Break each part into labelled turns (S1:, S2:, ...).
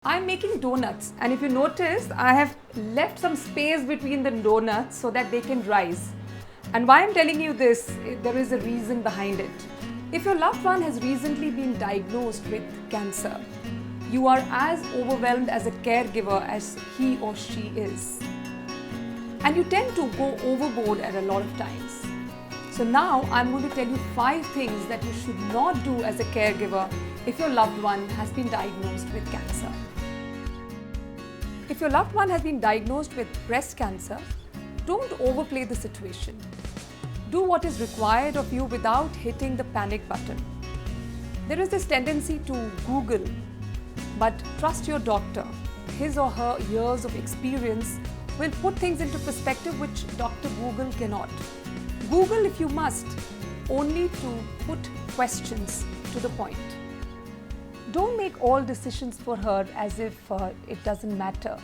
S1: I'm making donuts, and if you notice, I have left some space between the donuts so that they can rise. And why I'm telling you this, there is a reason behind it. If your loved one has recently been diagnosed with cancer, you are as overwhelmed as a caregiver as he or she is. And you tend to go overboard at a lot of times. So now I'm going to tell you 5 things that you should not do as a caregiver if your loved one has been diagnosed with cancer. If your loved one has been diagnosed with breast cancer, don't overplay the situation. Do what is required of you without hitting the panic button. There is this tendency to Google, but trust your doctor. His or her years of experience will put things into perspective which Dr. Google cannot. Google if you must, only to put questions to the point. Don't make all decisions for her as if it doesn't matter.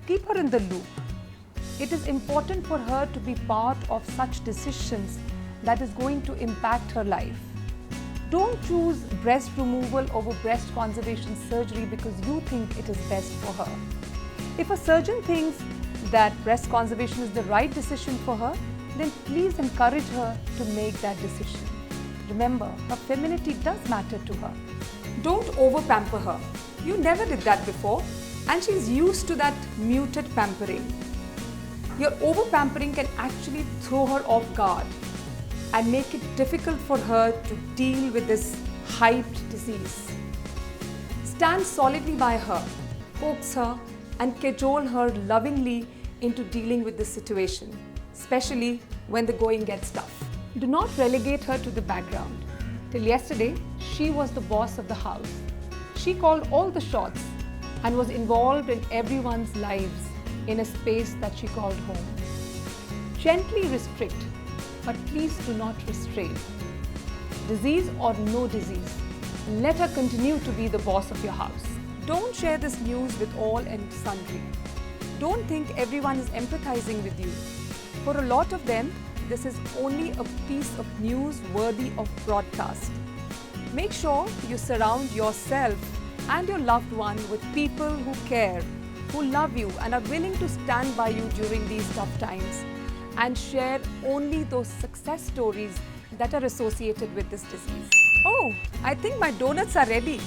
S1: Keep her in the loop. It is important for her to be part of such decisions that is going to impact her life. Don't choose breast removal over breast conservation surgery because you think it is best for her. If a surgeon thinks that breast conservation is the right decision for her, then please encourage her to make that decision. Remember, her femininity does matter to her. Don't over-pamper her. You never did that before, and she's used to that muted pampering. Your over-pampering can actually throw her off guard and make it difficult for her to deal with this hyped disease. Stand solidly by her, coax her, and cajole her lovingly into dealing with this situation, especially when the going gets tough. Do not relegate her to the background. Till yesterday, she was the boss of the house. She called all the shots and was involved in everyone's lives in a space that she called home. Gently restrict, but please do not restrain. Disease or no disease, let her continue to be the boss of your house. Don't share this news with all and sundry. Don't think everyone is empathizing with you. For a lot of them, this is only a piece of news worthy of broadcast. Make sure you surround yourself and your loved one with people who care, who love you and are willing to stand by you during these tough times, and share only those success stories that are associated with this disease. Oh, I think my donuts are ready.